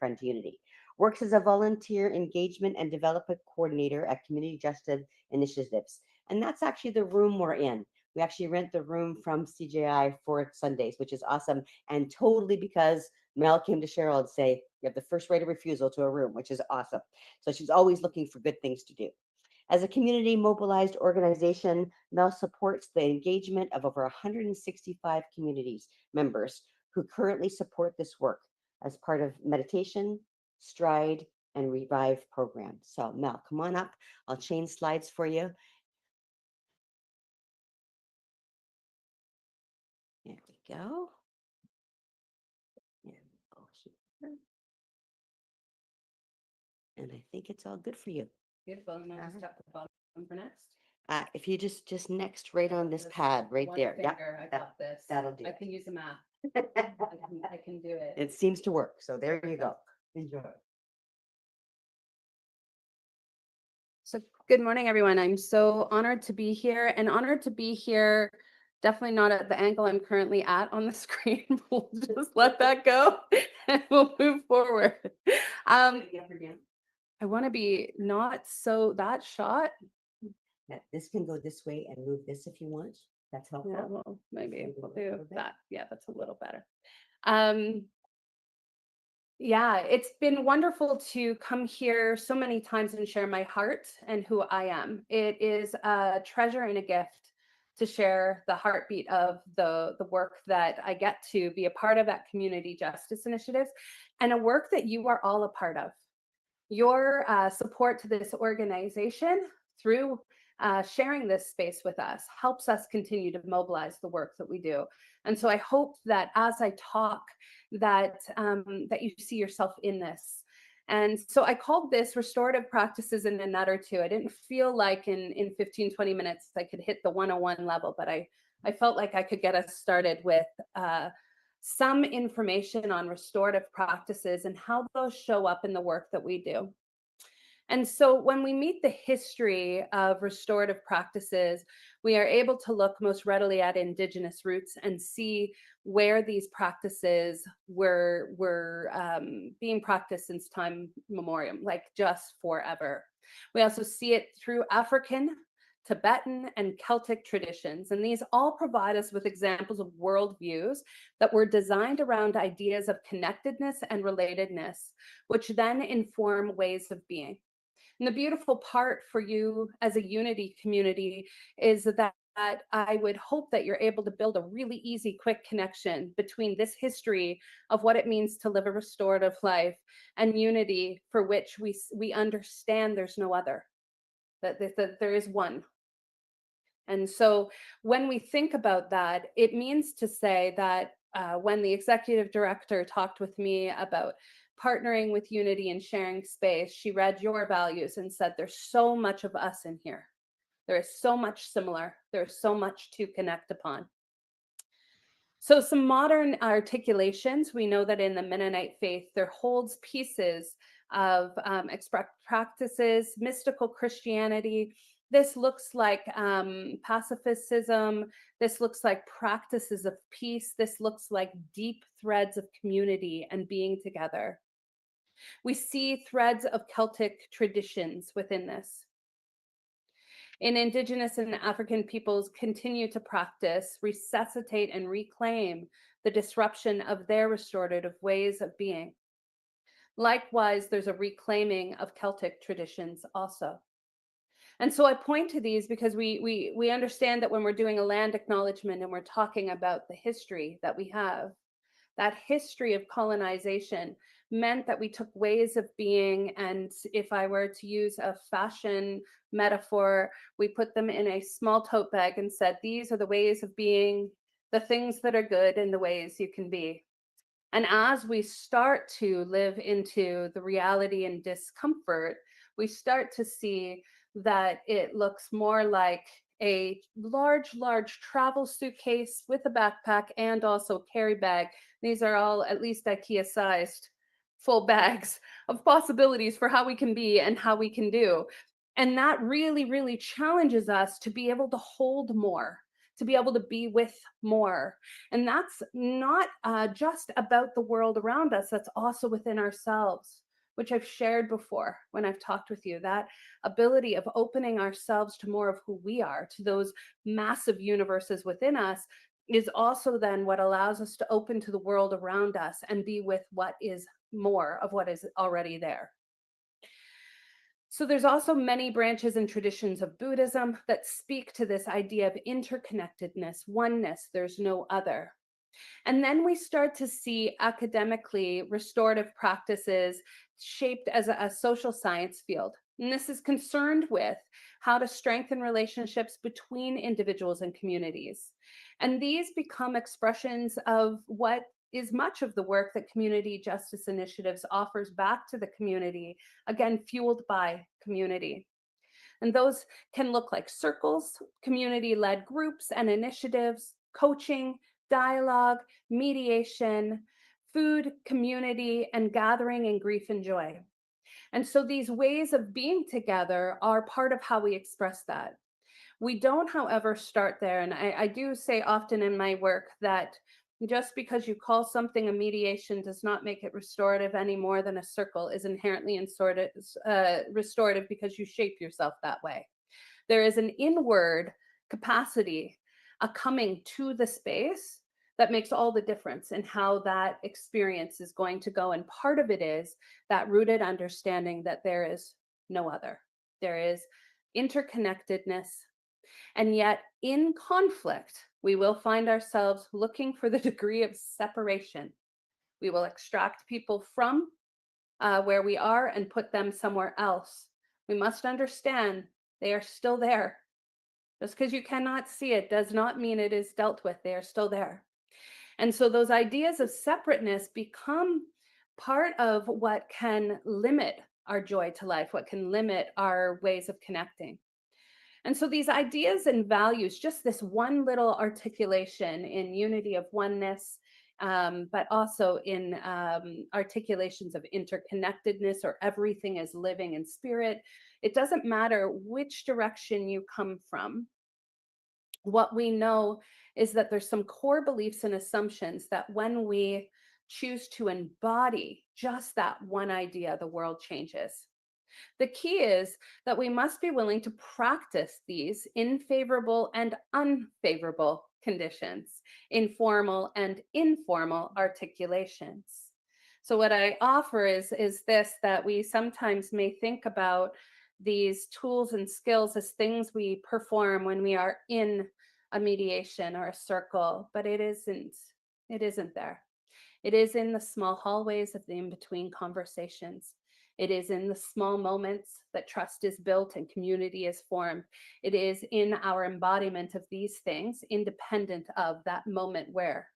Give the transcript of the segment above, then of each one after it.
friend to Unity. Works as a volunteer engagement and development coordinator at Community Justice Initiatives. And that's actually the room we're in. We actually rent the room from CJI for Sundays, which is awesome. And totally because Mel came to Cheryl and say, you have the first right of refusal to a room, which is awesome. So she's always looking for good things to do. As a community mobilized organization, Mel supports the engagement of over 165 communities members who currently support this work as part of Mediation, Stride, and Revive programs. So Mel, come on up. I'll change slides for you. There we go. And go here. And I think it's all good for you. Beautiful. And I'll just tap the bottom for next. If you just next right on this pad right there. Yeah, I got this. That'll do. I can use a map. I can do it. It seems to work. So there you go. Enjoy. So good morning, everyone. I'm so honored to be here definitely not at the angle I'm currently at on the screen. We'll just let that go and we'll move forward. I want to be not so that shot. Yeah, this can go this way and move this if you want. That's helpful. Yeah, well, maybe we'll do that. Yeah, that's a little better. Yeah, it's been wonderful to come here so many times and share my heart and who I am. It is a treasure and a gift to share the heartbeat of the work that I get to be a part of at Community Justice Initiatives, and a work that you are all a part of. Your support to this organization through sharing this space with us helps us continue to mobilize the work that we do. And so I hope that as I talk, that you see yourself in this. And so I called this Restorative Practices in a Nut or Two. I didn't feel like in 15, 20 minutes I could hit the 101 level, but I felt like I could get us started with some information on restorative practices and how those show up in the work that we do. And so when we meet the history of restorative practices, we are able to look most readily at Indigenous roots and see where these practices were being practiced since time memorial, like just forever. We also see it through African, Tibetan, and Celtic traditions. And these all provide us with examples of worldviews that were designed around ideas of connectedness and relatedness, which then inform ways of being. And the beautiful part for you as a Unity community is that I would hope that you're able to build a really easy, quick connection between this history of what it means to live a restorative life and Unity, for which we understand there's no other, that there is one. And so when we think about that, it means to say that when the executive director talked with me about partnering with Unity and sharing space, she read your values and said, there's so much of us in here. There is so much similar. There's so much to connect upon. So some modern articulations, we know that in the Mennonite faith, there holds pieces of practices, mystical Christianity. This looks like pacifism. This looks like practices of peace. This looks like deep threads of community and being together. We see threads of Celtic traditions within this. In Indigenous and African peoples continue to practice, resuscitate, and reclaim the disruption of their restorative ways of being. Likewise, there's a reclaiming of Celtic traditions also. And so I point to these because we understand that when we're doing a land acknowledgement and we're talking about the history that we have, that history of colonization meant that we took ways of being, and if I were to use a fashion metaphor, we put them in a small tote bag and said, these are the ways of being, the things that are good and the ways you can be. And as we start to live into the reality and discomfort, we start to see that it looks more like a large travel suitcase with a backpack and also carry bag. These are all at least IKEA sized full bags of possibilities for how we can be and how we can do. And that really, really challenges us to be able to hold more, to be able to be with more. And that's not just about the world around us, that's also within ourselves, which I've shared before when I've talked with you. That ability of opening ourselves to more of who we are, to those massive universes within us, is also then what allows us to open to the world around us and be with what is more of what is already there. So there's also many branches and traditions of Buddhism that speak to this idea of interconnectedness, oneness, there's no other. And then we start to see academically restorative practices shaped as a social science field. And this is concerned with how to strengthen relationships between individuals and communities. And these become expressions of what is much of the work that community justice initiatives offers back to the community, again, fueled by community. And those can look like circles, community-led groups and initiatives, coaching, dialogue, mediation, food, community, and gathering in grief and joy. And so these ways of being together are part of how we express that. We don't, however, start there. And I do say often in my work that just because you call something a mediation does not make it restorative any more than a circle is inherently restorative because you shape yourself that way. There is an inward capacity, a coming to the space that makes all the difference in how that experience is going to go. And part of it is that rooted understanding that there is no other. There is interconnectedness. And yet, in conflict, we will find ourselves looking for the degree of separation. We will extract people from where we are and put them somewhere else. We must understand they are still there. Just because you cannot see it does not mean it is dealt with. They are still there. And so those ideas of separateness become part of what can limit our joy to life, what can limit our ways of connecting. And so these ideas and values, just this one little articulation in unity of oneness, but also in articulations of interconnectedness or everything is living in spirit. It doesn't matter which direction you come from. What we know is that there's some core beliefs and assumptions that when we choose to embody just that one idea, the world changes. The key is that we must be willing to practice these in favorable and unfavorable conditions, in formal and informal articulations. So what I offer is this, that we sometimes may think about these tools and skills as things we perform when we are in a mediation or a circle, but it isn't there. It is in the small hallways of the in-between conversations. It is in the small moments that trust is built and community is formed. It is in our embodiment of these things, independent of that moment where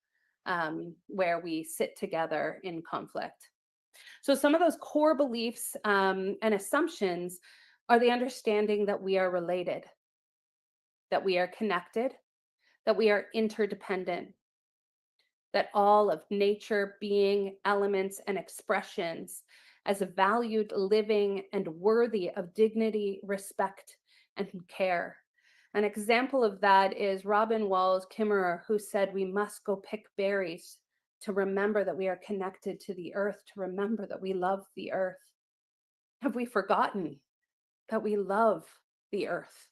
we sit together in conflict. So some of those core beliefs and assumptions are the understanding that we are related, that we are connected, that we are interdependent, that all of nature, being, elements, and expressions as valued, living, and worthy of dignity, respect, and care. An example of that is Robin Wall Kimmerer, who said, "We must go pick berries to remember that we are connected to the earth, to remember that we love the earth." Have we forgotten that we love the earth?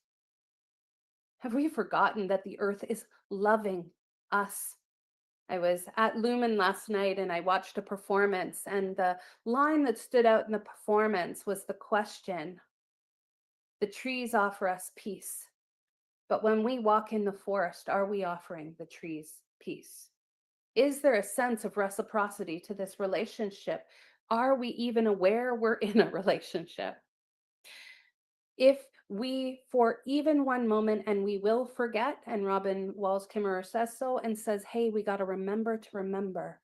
Have we forgotten that the earth is loving us? I was at Lumen last night and I watched a performance, and the line that stood out in the performance was the question: the trees offer us peace, but when we walk in the forest, are we offering the trees peace? Is there a sense of reciprocity to this relationship? Are we even aware we're in a relationship? If we, for even one moment, and we will forget, and Robin Walls Kimmerer says so, and says, hey, we got to remember to remember.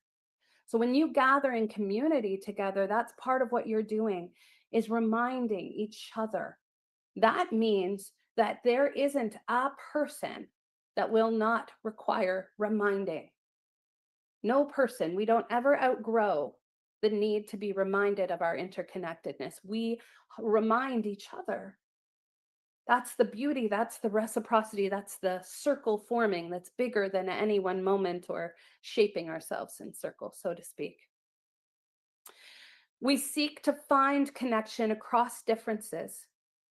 So when you gather in community together, that's part of what you're doing, is reminding each other. That means that there isn't a person that will not require reminding. No person, we don't ever outgrow the need to be reminded of our interconnectedness. We remind each other. That's the beauty, that's the reciprocity, that's the circle forming that's bigger than any one moment or shaping ourselves in circles, so to speak. We seek to find connection across differences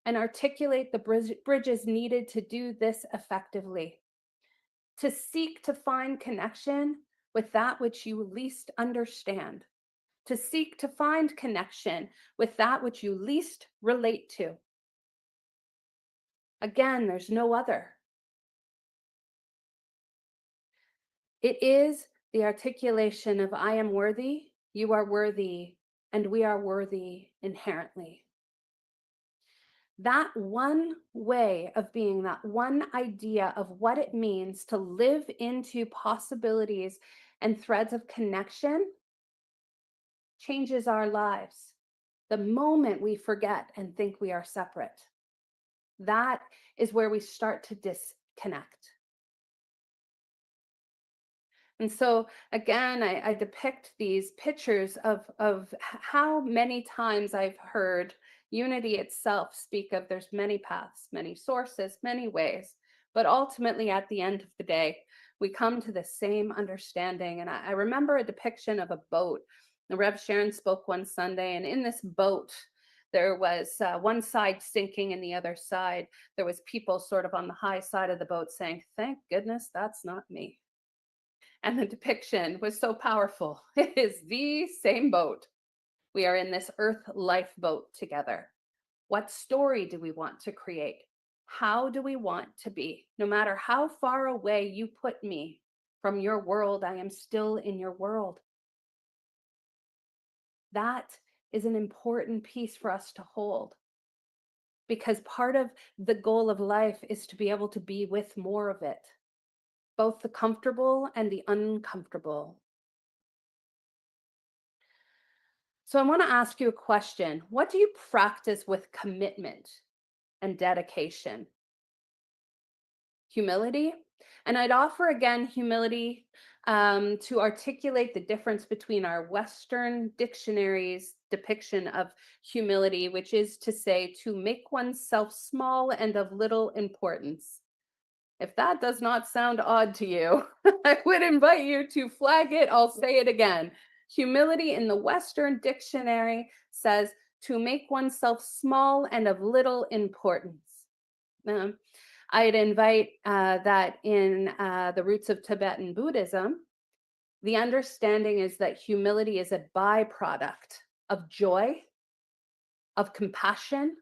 and articulate the bridges needed to do this effectively. To seek to find connection with that which you least understand. To seek to find connection with that which you least relate to. Again, there's no other. It is the articulation of I am worthy, you are worthy, and we are worthy inherently. That one way of being, that one idea of what it means to live into possibilities and threads of connection changes our lives. The moment we forget and think we are separate, that is where we start to disconnect. And so again, I depict these pictures of how many times I've heard unity itself speak of there's many paths, many sources, many ways. But ultimately, at the end of the day, we come to the same understanding. And I remember a depiction of a boat. The Rev Sharon spoke one Sunday, and in this boat, there was one side sinking and the other side. There was people sort of on the high side of the boat saying, "Thank goodness that's not me." And the depiction was so powerful. It is the same boat. We are in this earth lifeboat together. What story do we want to create? How do we want to be? No matter how far away you put me from your world, I am still in your world. That is an important piece for us to hold, because part of the goal of life is to be able to be with more of it, both the comfortable and the uncomfortable. So I want to ask you a question. What do you practice with commitment and dedication? Humility. And I'd offer again humility to articulate the difference between our Western dictionary's depiction of humility, which is to say, to make oneself small and of little importance. If that does not sound odd to you, I would invite you to flag it. I'll say it again. Humility in the Western dictionary says to make oneself small and of little importance. Um, I'd invite that in the roots of Tibetan Buddhism, the understanding is that humility is a byproduct of joy, of compassion,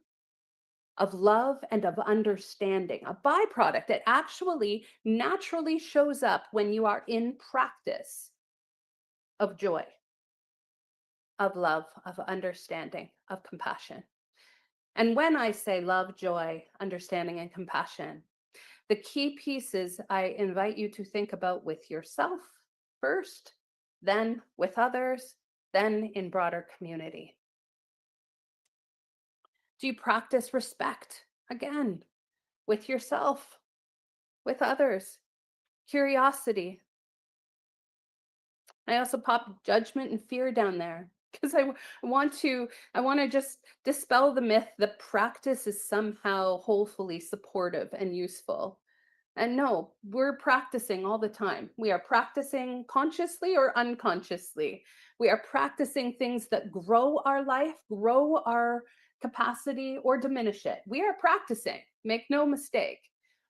of love, and of understanding. A byproduct. It actually naturally shows up when you are in practice of joy, of love, of understanding, of compassion. And when I say love, joy, understanding, and compassion, the key pieces I invite you to think about with yourself first, then with others, then in broader community. Do you practice respect? Again, with yourself, with others, curiosity. I also pop judgment and fear down there because I want to just dispel the myth that practice is somehow wholefully supportive and useful. And no, we're practicing all the time. We are practicing consciously or unconsciously. We are practicing things that grow our life, grow our capacity, or diminish it. We are practicing. Make no mistake.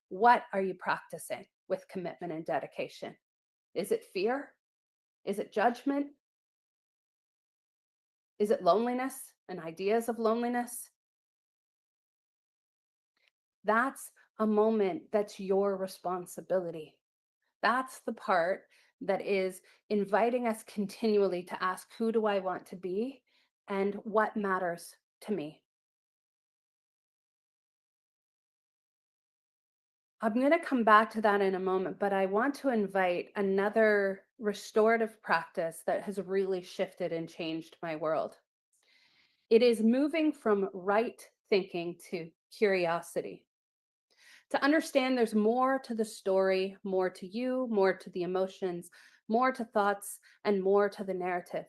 What are you practicing with commitment and dedication? Is it fear? Is it judgment? Is it loneliness and ideas of loneliness? That's a moment that's your responsibility. That's the part that is inviting us continually to ask, who do I want to be and what matters to me? I'm going to come back to that in a moment, but I want to invite another restorative practice that has really shifted and changed my world. It is moving from right thinking to curiosity. To understand there's more to the story, more to you, more to the emotions, more to thoughts, and more to the narrative.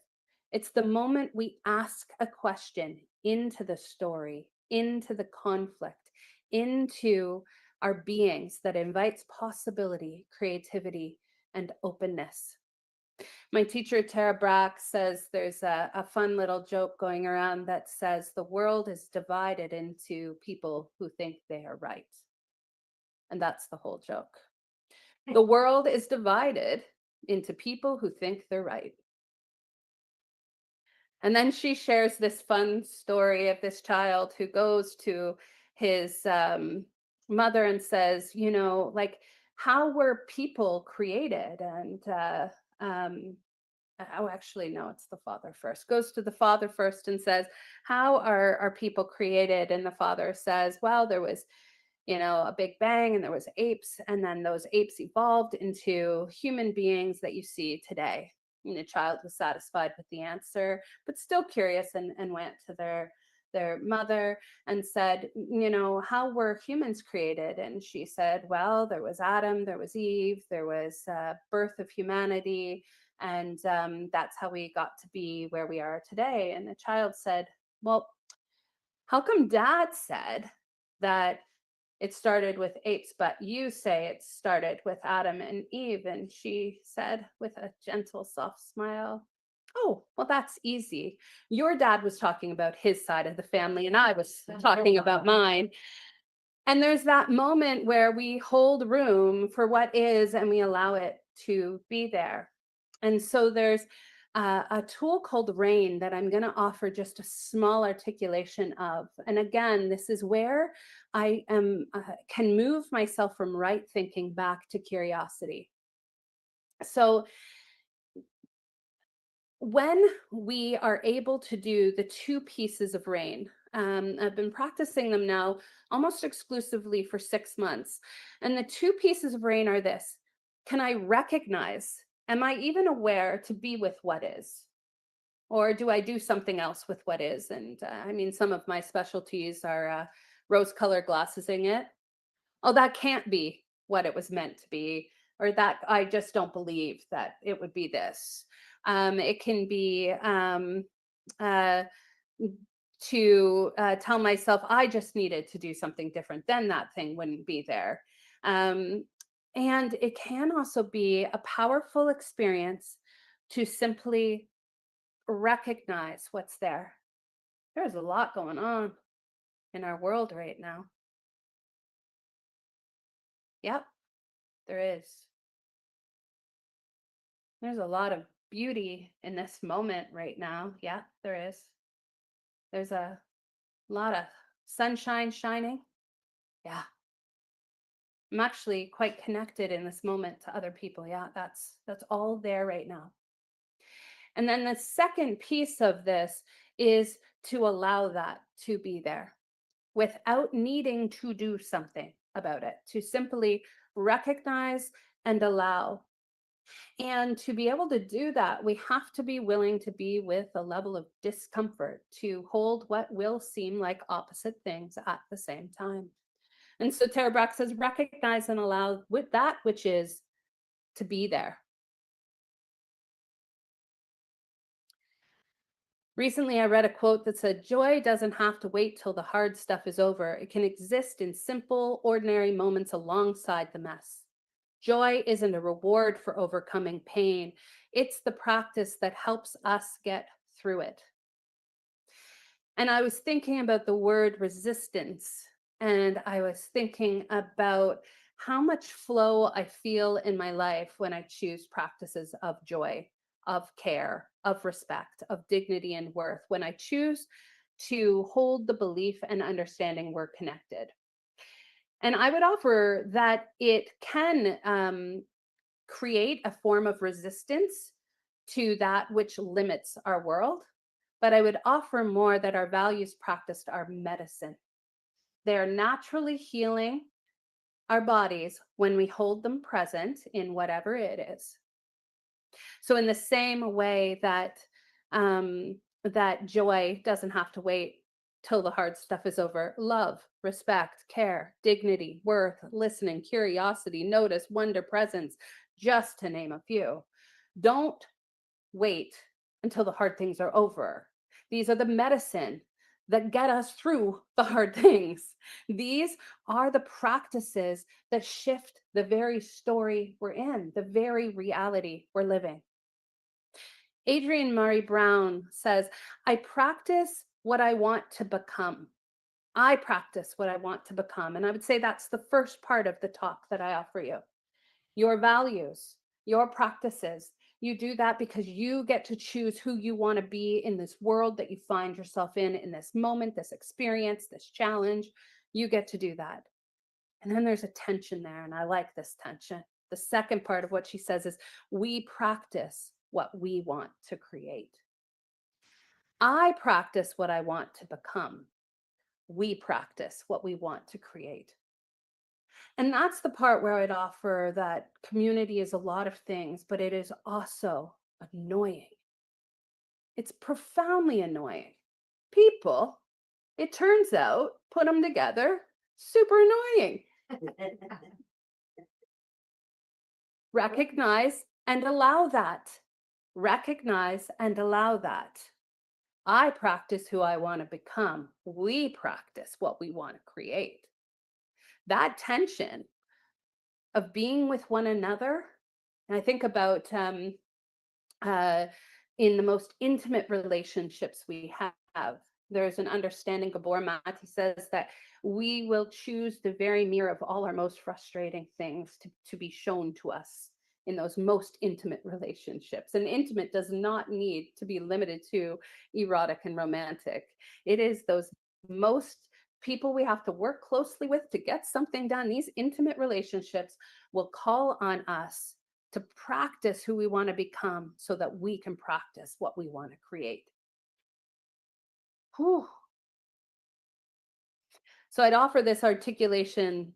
It's the moment we ask a question into the story, into the conflict, into our beings that invites possibility, creativity, and openness. My teacher, Tara Brach, says there's a fun little joke going around that says the world is divided into people who think they are right. And that's the whole joke. The world is divided into people who think they're right. And then she shares this fun story of this child who goes to his mother and says, like, how were people created? And oh, actually, no, it's the father first. Goes to the father first and says, how are people created? And the father says, well, there was a big bang, and there was apes, and then those apes evolved into human beings that you see today. And the child was satisfied with the answer, but still curious, and went to their mother and said, how were humans created? And she said, well, there was Adam, there was Eve, there was birth of humanity, and that's how we got to be where we are today. And the child said, well, how come dad said that it started with apes, but you say it started with Adam and Eve? And she said with a gentle, soft smile, oh, well, that's easy. Your dad was talking about his side of the family, and I was talking about mine. And there's that moment where we hold room for what is, and we allow it to be there. And so there's a tool called RAIN that I'm going to offer just a small articulation of. And again, this is where I can move myself from right thinking back to curiosity. So when we are able to do the two pieces of RAIN, I've been practicing them now almost exclusively for 6 months. And the two pieces of RAIN are this: can I recognize, am I even aware to be with what is? Or do I do something else with what is? And some of my specialties are rose-colored glassesing it. Oh, that can't be what it was meant to be, or that I just don't believe that it would be this. It can be uh, to tell myself I just needed to do something different, then that thing wouldn't be there. Um, and it can also be a powerful experience to simply recognize what's there. There's a lot going on in our world right now. Yep, there is. There's a lot of beauty in this moment right now. Yeah, there is. There's a lot of sunshine shining. Yeah. I'm actually quite connected in this moment to other people. Yeah, that's all there right now. And then the second piece of this is to allow that to be there without needing to do something about it, to simply recognize and allow. And to be able to do that, we have to be willing to be with a level of discomfort to hold what will seem like opposite things at the same time. And so Tara Brach says, recognize and allow with that which is to be there. Recently, I read a quote that said, joy doesn't have to wait till the hard stuff is over. It can exist in simple, ordinary moments alongside the mess. Joy isn't a reward for overcoming pain. It's the practice that helps us get through it. And I was thinking about the word resistance, and I was thinking about how much flow I feel in my life when I choose practices of joy, of care, of respect, of dignity and worth, when I choose to hold the belief and understanding we're connected. And I would offer that it can create a form of resistance to that which limits our world. But I would offer more that our values practiced are medicine. They are naturally healing our bodies when we hold them present in whatever it is. So in the same way that that joy doesn't have to wait till the hard stuff is over, love, respect, care, dignity, worth, listening, curiosity, notice, wonder, presence, just to name a few. Don't wait until the hard things are over. These are the medicine that get us through the hard things. These are the practices that shift the very story we're in, the very reality we're living. Adrienne Murray Brown says, I practice what I want to become. I practice what I want to become. And I would say that's the first part of the talk that I offer you. Your values, your practices. You do that because you get to choose who you want to be in this world that you find yourself in this moment, this experience, this challenge. You get to do that. And then there's a tension there, and I like this tension. The second part of what she says is we practice what we want to create. I practice what I want to become. We practice what we want to create. And that's the part where I'd offer that community is a lot of things, but it is also annoying. It's profoundly annoying. People, it turns out, put them together, super annoying. Recognize and allow that. Recognize and allow that. I practice who I want to become. We practice what we want to create. That tension of being with one another, and I think about in the most intimate relationships we have, there's an understanding, Gabor Mate says that we will choose the very mirror of all our most frustrating things to be shown to us in those most intimate relationships. And intimate does not need to be limited to erotic and romantic. It is those most people we have to work closely with to get something done. These intimate relationships will call on us to practice who we want to become so that we can practice what we want to create. Whew. So I'd offer this articulation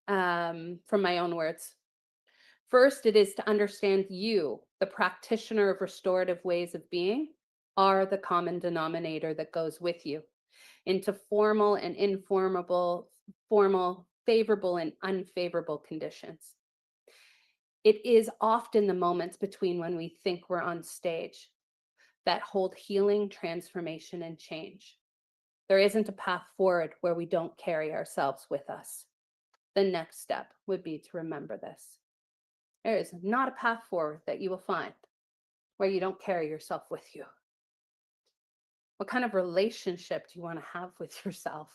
from my own words. First, it is to understand you, the practitioner of restorative ways of being, are the common denominator that goes with you into formal and informal, formal, favorable and unfavorable conditions. It is often the moments between when we think we're on stage that hold healing, transformation, and change. There isn't a path forward where we don't carry ourselves with us. The next step would be to remember this. There is not a path forward that you will find where you don't carry yourself with you. What kind of relationship do you want to have with yourself?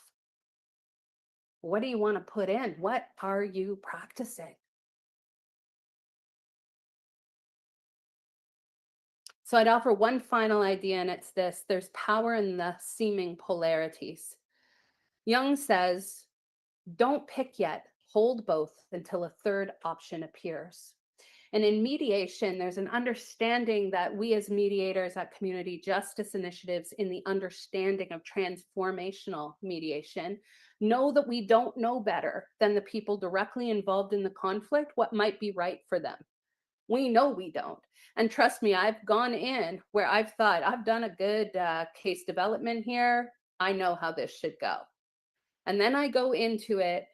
What do you want to put in? What are you practicing? So I'd offer one final idea, and it's this: there's power in the seeming polarities. Jung says, don't pick yet, hold both until a third option appears. And in mediation, there's an understanding that we as mediators at community justice initiatives, in the understanding of transformational mediation, know that we don't know better than the people directly involved in the conflict what might be right for them. We know we don't. And trust me, I've gone in where I've thought, I've done a good case development here. I know how this should go. And then I go into it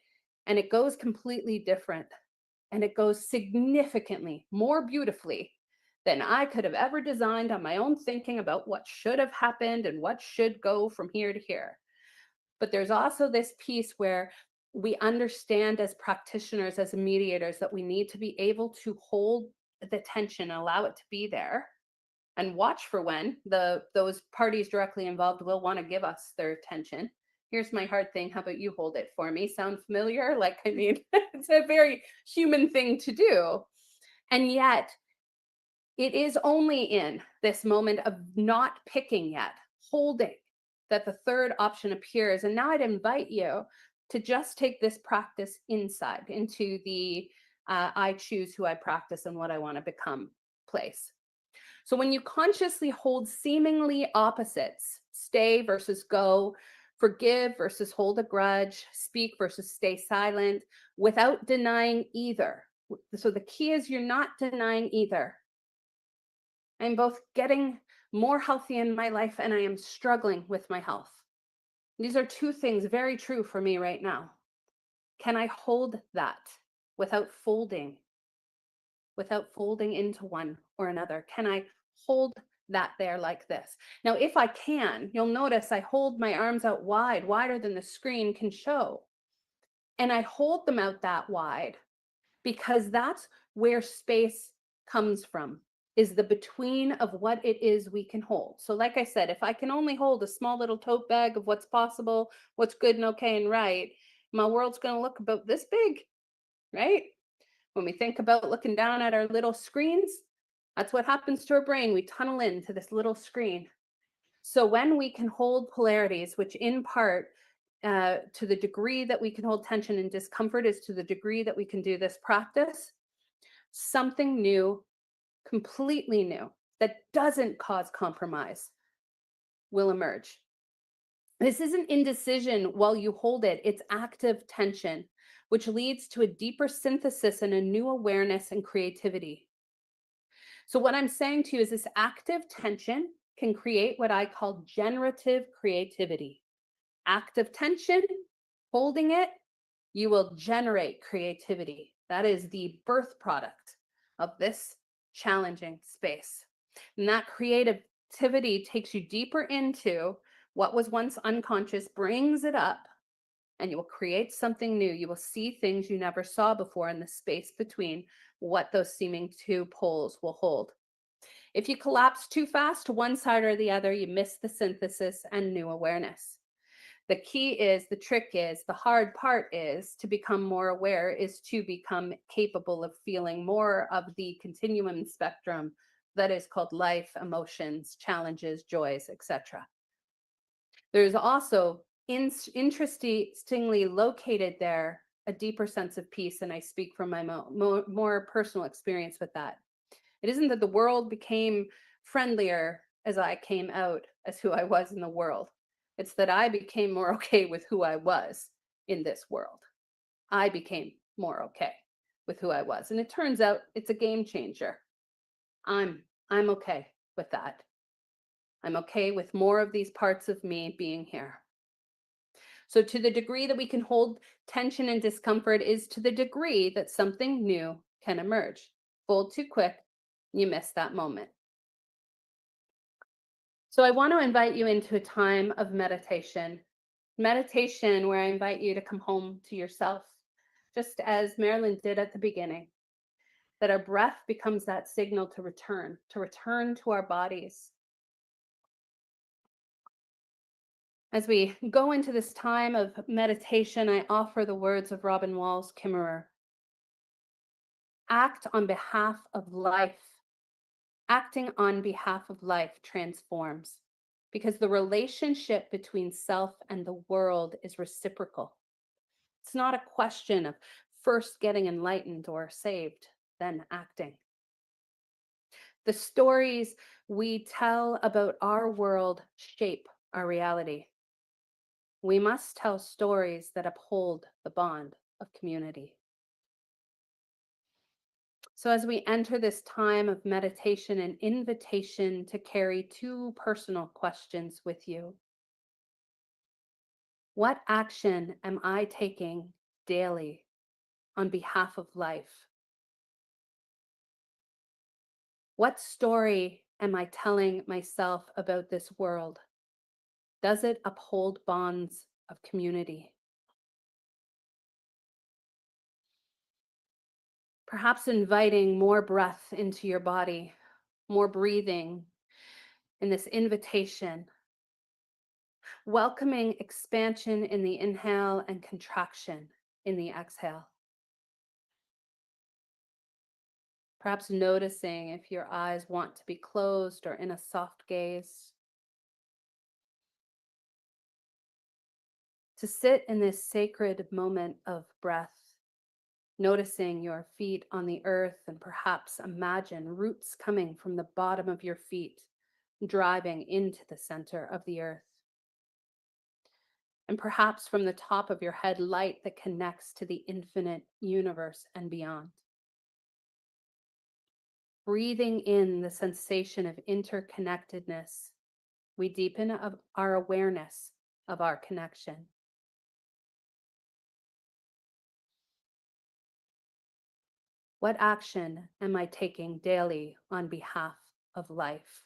and it goes completely different. And it goes significantly more beautifully than I could have ever designed on my own thinking about what should have happened and what should go from here to here. But there's also this piece where we understand as practitioners, as mediators, that we need to be able to hold the tension and allow it to be there and watch for when those parties directly involved will want to give us their attention. Here's my hard thing. How about you hold it for me? Sound familiar? Like, I mean, it's a very human thing to do. And yet, it is only in this moment of not picking yet, holding, that the third option appears. And now I'd invite you to just take this practice inside into the I choose who I practice and what I want to become place. So when you consciously hold seemingly opposites, stay versus go, forgive versus hold a grudge, speak versus stay silent, without denying either. So the key is you're not denying either. I'm both getting more healthy in my life and I am struggling with my health. These are two things very true for me right now. Can I hold that without folding into one or another? Can I hold that there like this. Now, if I can, you'll notice I hold my arms out wide, wider than the screen can show. And I hold them out that wide because that's where space comes from, is the between of what it is we can hold. So like I said, if I can only hold a small little tote bag of what's possible, what's good and okay and right, my world's going to look about this big, right? When we think about looking down at our little screens, that's what happens to our brain. We tunnel into this little screen. So when we can hold polarities, which in part, to the degree that we can hold tension and discomfort is to the degree that we can do this practice, something new, completely new, that doesn't cause compromise will emerge. This isn't indecision while you hold it, it's active tension, which leads to a deeper synthesis and a new awareness and creativity. So, what I'm saying to you is this active tension can create what I call generative creativity. Active tension, holding it, you will generate creativity. That is the birth product of this challenging space. And that creativity takes you deeper into what was once unconscious, brings it up, and you will create something new. You will see things you never saw before in the space between what those seeming two poles will hold. If you collapse too fast to one side or the other, you miss the synthesis and new awareness. The key is, the trick is, the hard part is to become more aware, is to become capable of feeling more of the continuum spectrum that is called life, emotions, challenges, joys, etc. There's also interestingly located there a deeper sense of peace, and I speak from my more personal experience with that. It isn't that the world became friendlier as I came out as who I was in the world. It's that I became more okay with who I was in this world. I became more okay with who I was. And it turns out it's a game changer. I'm okay with that. I'm okay with more of these parts of me being here. So to the degree that we can hold tension and discomfort is to the degree that something new can emerge. Fold too quick, you miss that moment. So I want to invite you into a time of meditation. Meditation where I invite you to come home to yourself, just as Marilyn did at the beginning, that our breath becomes that signal to return to our bodies. As we go into this time of meditation, I offer the words of Robin Wall's Kimmerer. Act on behalf of life. Acting on behalf of life transforms, because the relationship between self and the world is reciprocal. It's not a question of first getting enlightened or saved, then acting. The stories we tell about our world shape our reality. We must tell stories that uphold the bond of community. So, as we enter this time of meditation, an invitation to carry two personal questions with you. What action am I taking daily on behalf of life? What story am I telling myself about this world? Does it uphold bonds of community? Perhaps inviting more breath into your body, more breathing in this invitation, welcoming expansion in the inhale and contraction in the exhale. Perhaps noticing if your eyes want to be closed or in a soft gaze. To sit in this sacred moment of breath, noticing your feet on the earth, and perhaps imagine roots coming from the bottom of your feet, driving into the center of the earth. And perhaps from the top of your head, light that connects to the infinite universe and beyond. Breathing in the sensation of interconnectedness, we deepen our awareness of our connection. What action am I taking daily on behalf of life?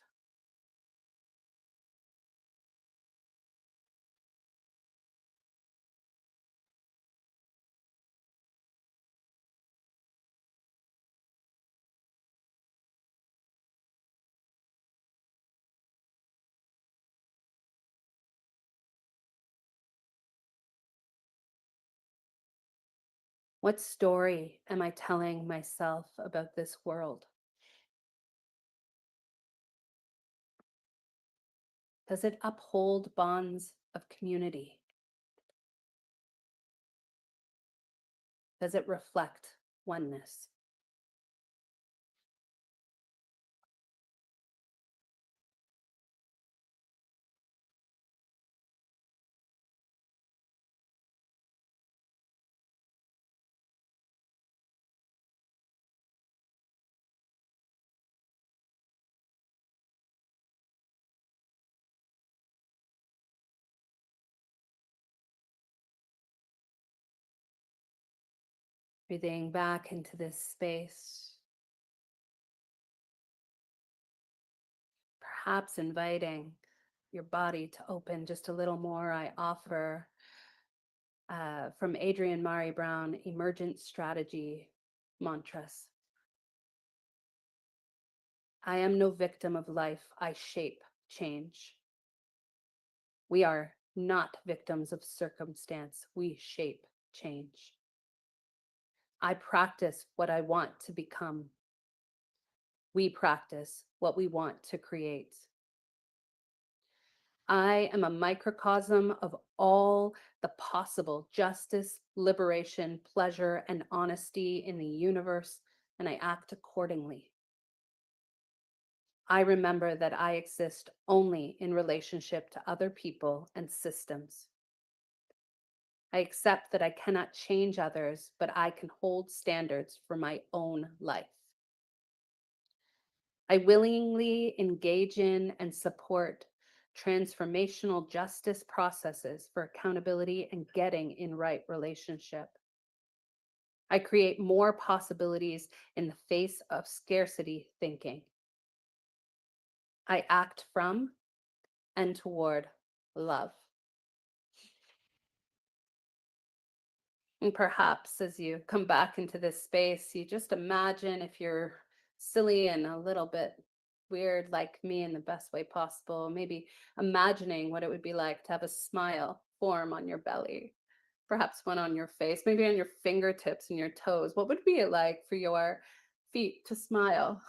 What story am I telling myself about this world? Does it uphold bonds of community? Does it reflect oneness? Breathing back into this space, perhaps inviting your body to open just a little more. I offer from Adrienne Mari Brown, Emergent Strategy Mantras. I am no victim of life. I shape change. We are not victims of circumstance. We shape change. I practice what I want to become. We practice what we want to create. I am a microcosm of all the possible justice, liberation, pleasure, and honesty in the universe, and I act accordingly. I remember that I exist only in relationship to other people and systems. I accept that I cannot change others, but I can hold standards for my own life. I willingly engage in and support transformational justice processes for accountability and getting in right relationship. I create more possibilities in the face of scarcity thinking. I act from and toward love. And perhaps as you come back into this space, you just imagine, if you're silly and a little bit weird like me in the best way possible, maybe imagining what it would be like to have a smile form on your belly, perhaps one on your face, maybe on your fingertips and your toes. What would it be like for your feet to smile?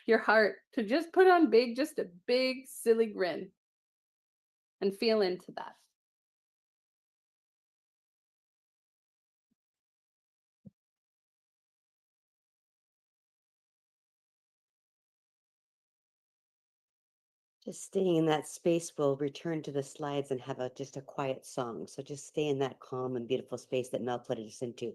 your heart to just put on just a big silly grin, and feel into that. Just staying in that space, we'll return to the slides and have just a quiet song. So just stay in that calm and beautiful space that Mel put us into.